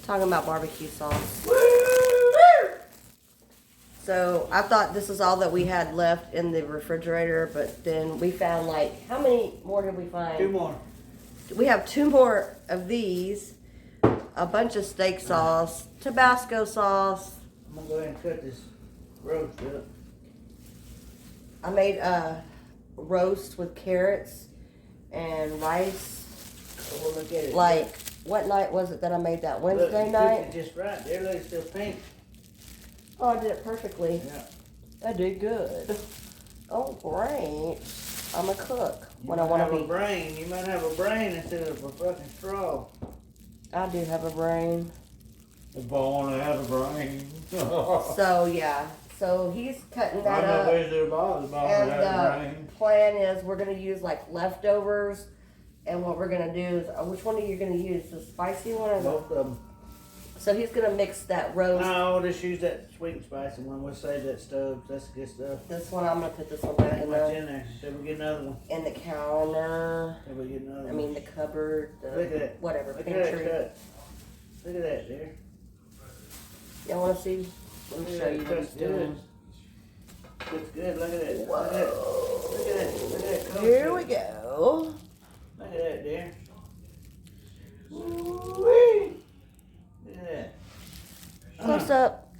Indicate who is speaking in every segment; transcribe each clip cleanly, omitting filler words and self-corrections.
Speaker 1: Talking about barbecue sauce. So I thought this is all that we had left in the refrigerator, but then we found like, how many more did we find?
Speaker 2: 2 more.
Speaker 1: We have 2 more of these, a bunch of steak sauce, Tabasco sauce.
Speaker 2: I'm gonna go ahead and cut this roast up.
Speaker 1: I made a roast with carrots and rice.
Speaker 2: We'll look at it.
Speaker 1: Like, what night was it that I made that? Wednesday
Speaker 2: Look,
Speaker 1: night?
Speaker 2: you cooked it just right. There, look, it's still pink.
Speaker 1: Oh, I did it perfectly.
Speaker 2: Yeah.
Speaker 1: I did good. Oh, great. I'm a cook
Speaker 2: You
Speaker 1: when I
Speaker 2: might
Speaker 1: want
Speaker 2: have
Speaker 1: to
Speaker 2: a
Speaker 1: be.
Speaker 2: brain. You might have a brain instead of a fucking straw.
Speaker 1: I do have a brain.
Speaker 3: If I wanna have a brain.
Speaker 1: So, yeah. So he's cutting that
Speaker 3: I'm not
Speaker 1: up.
Speaker 3: wasted about it,
Speaker 1: And
Speaker 3: having a
Speaker 1: the
Speaker 3: brain.
Speaker 1: plan is we're going to use like leftovers. And what we're going to do is, which one are you going to use? The spicy one or the?
Speaker 2: Both of them.
Speaker 1: So he's going to mix that roast.
Speaker 2: No, just use that sweet and spicy one. We'll save that stuff. That's good stuff.
Speaker 1: This one, I'm going to put this one back
Speaker 2: Ain't
Speaker 1: in
Speaker 2: much
Speaker 1: the,
Speaker 2: in there. Should we get another one?
Speaker 1: in the counter.
Speaker 2: Should we get another
Speaker 1: I
Speaker 2: one?
Speaker 1: mean, the cupboard, the
Speaker 2: Look at that.
Speaker 1: whatever,
Speaker 2: Look at that
Speaker 1: pantry.
Speaker 2: cut. Look at that there.
Speaker 1: Y'all want to see? Let me
Speaker 2: Look
Speaker 1: show
Speaker 2: at
Speaker 1: you
Speaker 2: that
Speaker 1: what he's
Speaker 2: cut
Speaker 1: doing.
Speaker 2: Looks good. Look at that. Look at that. Look at that. Look at that. Color
Speaker 1: Here
Speaker 2: to
Speaker 1: we
Speaker 2: it.
Speaker 1: go.
Speaker 2: Look at that there. Woo-wee. Look at that.
Speaker 1: Close up.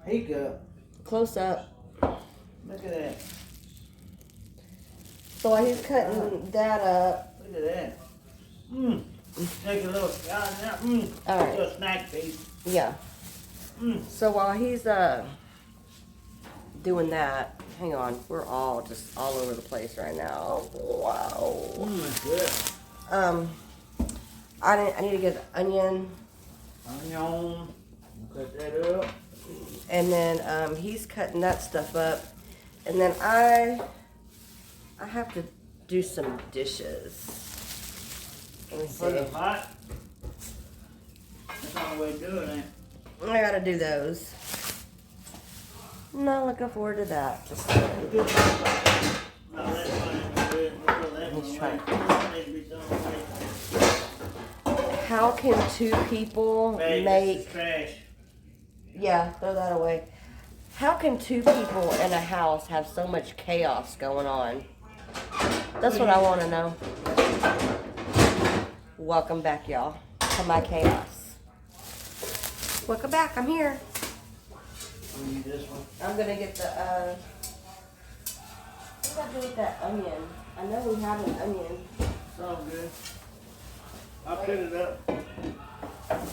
Speaker 2: Heat up.
Speaker 1: Close up.
Speaker 2: Look at that.
Speaker 1: So while he's cutting that up,
Speaker 2: Look at that. Mmm. Take a little, mmm.
Speaker 1: All right.
Speaker 2: Little snack piece.
Speaker 1: yeah.
Speaker 2: Mmm.
Speaker 1: So while he's doing that, hang on, we're all just all over the place right now. Wow.
Speaker 2: Mmm, that's good.
Speaker 1: I need to get the onion,
Speaker 2: Onion. Cut that up.
Speaker 1: and then he's cutting that stuff up, and then I have to do some dishes. Let me
Speaker 2: Put it
Speaker 1: see.
Speaker 2: hot. That's the only way to do it, ain't it?
Speaker 1: I gotta do those. Not looking forward to that. Just
Speaker 2: No, that's fine. We'll do it. We'll throw that
Speaker 1: Let's
Speaker 2: one
Speaker 1: try
Speaker 2: away.
Speaker 1: it.
Speaker 2: That needs to be thrown away.
Speaker 1: how can 2 people
Speaker 2: Hey, this
Speaker 1: make?
Speaker 2: is trash.
Speaker 1: Yeah, throw that away. How can 2 people in a house have so much chaos going on? That's what I want to know. Welcome back, y'all, to my chaos. Welcome back. I'm here.
Speaker 2: We need this one.
Speaker 1: I'm gonna get the. What did I do with that onion? I know we have an onion.
Speaker 2: It's all good. I'll put it up.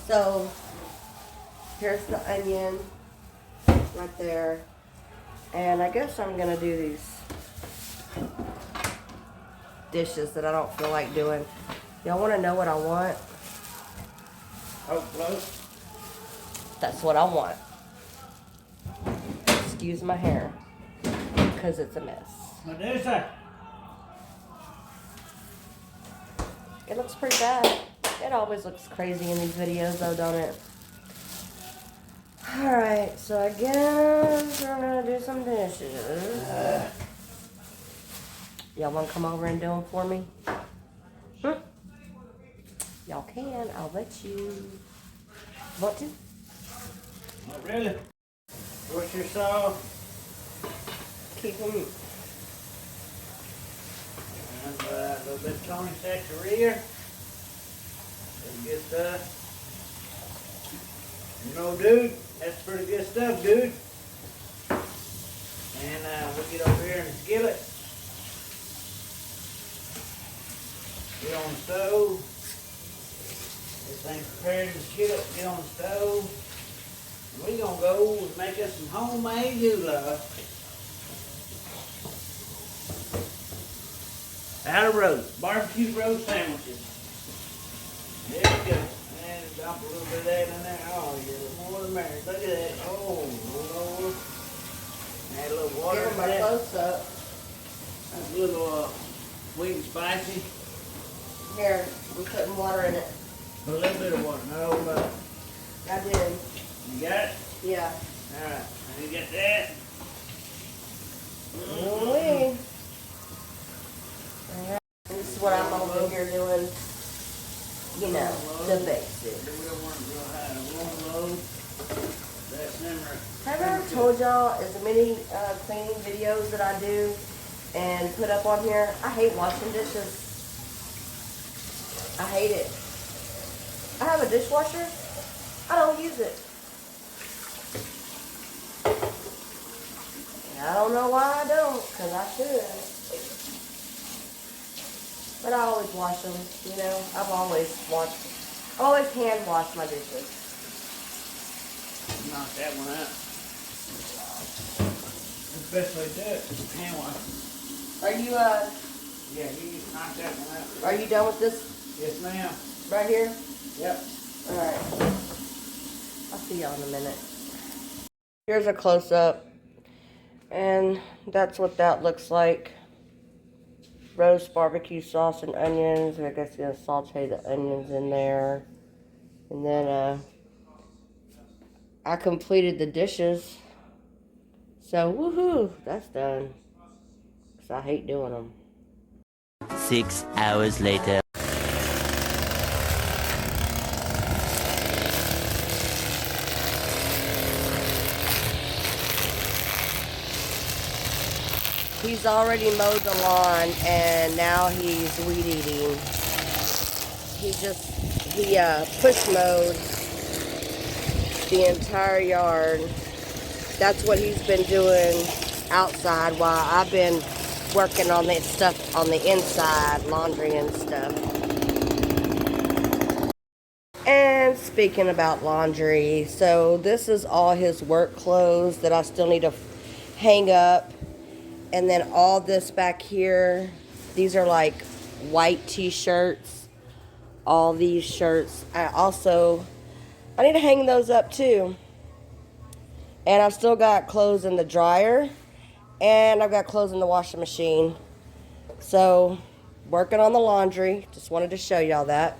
Speaker 1: So here's the onion right there, and I guess I'm gonna do these dishes that I don't feel like doing. Y'all want to know what I want?
Speaker 2: Oh, close.
Speaker 1: That's what I want. Excuse my hair, because it's a mess.
Speaker 2: What is that?
Speaker 1: It looks pretty bad. It always looks crazy in these videos though, don't it? Alright, so I guess we're gonna do some dishes. Y'all wanna come over and do them for me? Y'all can, I'll let you. Want to?
Speaker 2: Not really. What's your sauce?
Speaker 1: Keep them.
Speaker 2: And a little bit of Tony Saccharia. That's good stuff. You know, dude, that's pretty good stuff, dude. And we'll get over here in the skillet. Get on the stove. This thing's prepared in the skillet. Get on the stove. We're gonna go and make us some homemade goulash. Out of roast, barbecue roast sandwiches. There we go. And dump a little bit of that in there. Oh, yeah, the more the merrier. Look at that. Oh, Lord. Add a little water
Speaker 1: Give
Speaker 2: to
Speaker 1: them a
Speaker 2: that.
Speaker 1: close up.
Speaker 2: That's a little sweet and spicy.
Speaker 1: Here, we're putting water in it.
Speaker 2: A little bit of water. No, no.
Speaker 1: I did.
Speaker 2: You got it?
Speaker 1: Yeah.
Speaker 2: All right. You get that?
Speaker 1: Alright. This is what I'm over here doing. you know, the basics.
Speaker 2: We don't want to go high. One load. That's number.
Speaker 1: Have I ever told y'all as many cleaning videos that I do and put up on here? I hate washing dishes. I hate it. I have a dishwasher. I don't use it. And I don't know why I don't, because I should. But I always wash them, you know. I've always hand washed my dishes.
Speaker 2: Knock that one out. Especially that hand wash.
Speaker 1: Are you
Speaker 2: Yeah, you just knock that one out.
Speaker 1: are you done with this
Speaker 2: Yes, ma'am.
Speaker 1: right here?
Speaker 2: Yep.
Speaker 1: Alright. I'll see y'all in a minute. Here's a close-up. And that's what that looks like. Roast barbecue sauce and onions. I guess you're gonna saute the onions in there. And then I completed the dishes. So woohoo, that's done. 'Cause I hate doing them.
Speaker 4: 6 hours later.
Speaker 1: He's already mowed the lawn and now he's weed eating. He push mowed the entire yard. That's what he's been doing outside while I've been working on that stuff on the inside, laundry and stuff. And speaking about laundry, so this is all his work clothes that I still need to hang up. And then all this back here, these are like white t-shirts. All these shirts. I need to hang those up too. And I've still got clothes in the dryer. And I've got clothes in the washing machine. So, working on the laundry. Just wanted to show y'all that.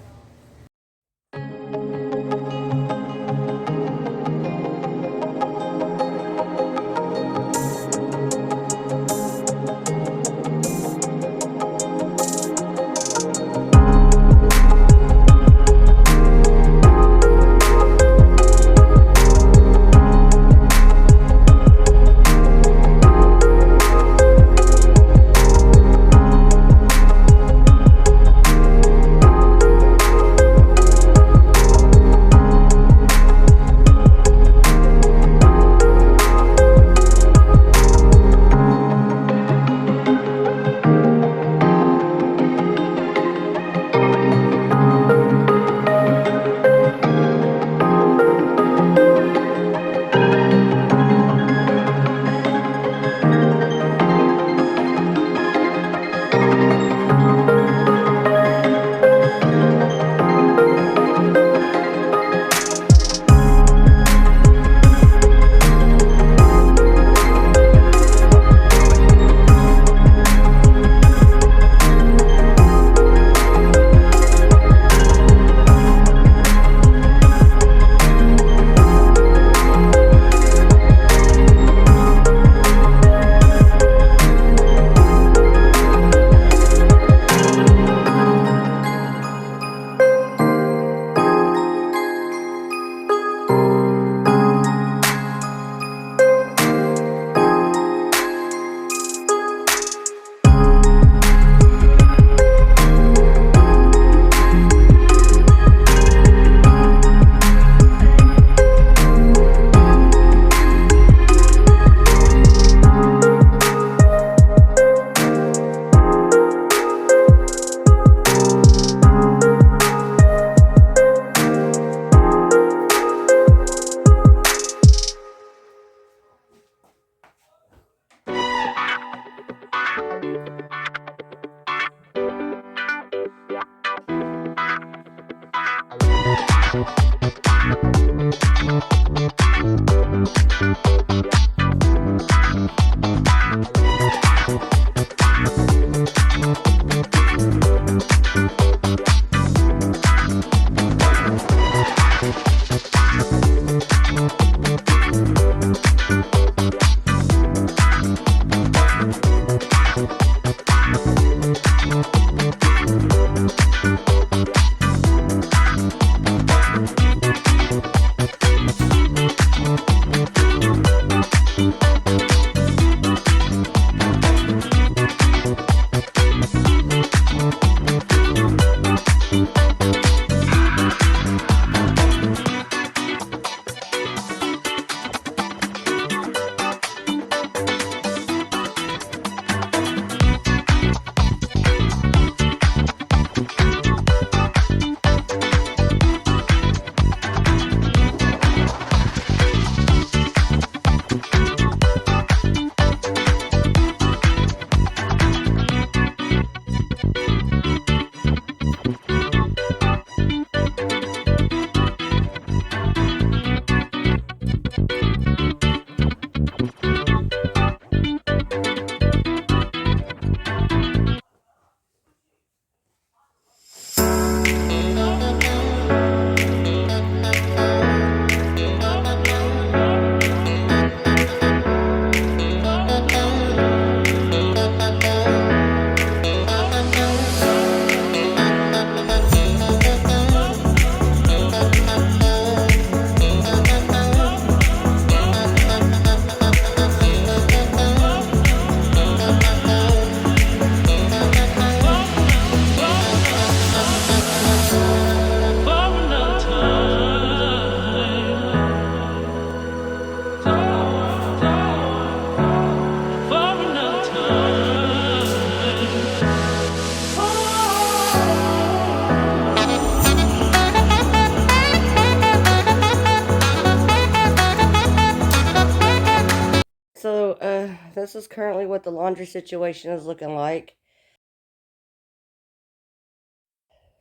Speaker 1: currently what the laundry situation is looking like.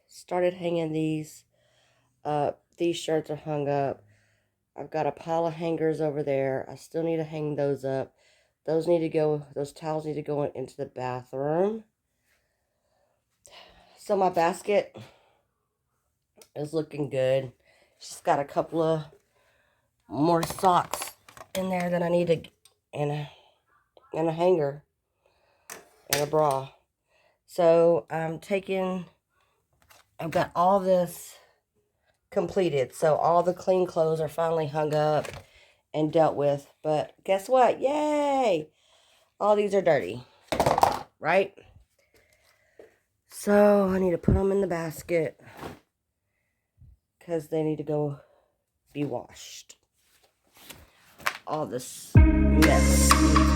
Speaker 1: Started hanging these up. These shirts are hung up. I've got a pile of hangers over there. I still need to hang those up. Those towels need to go into the bathroom. So my basket is looking good. Just got a couple of more socks in there that I need to, and a hanger and a bra. So I've got all this completed. So all the clean clothes are finally hung up and dealt with. But guess what? Yay! All these are dirty, right? So I need to put them in the basket because they need to go be washed. All this mess needs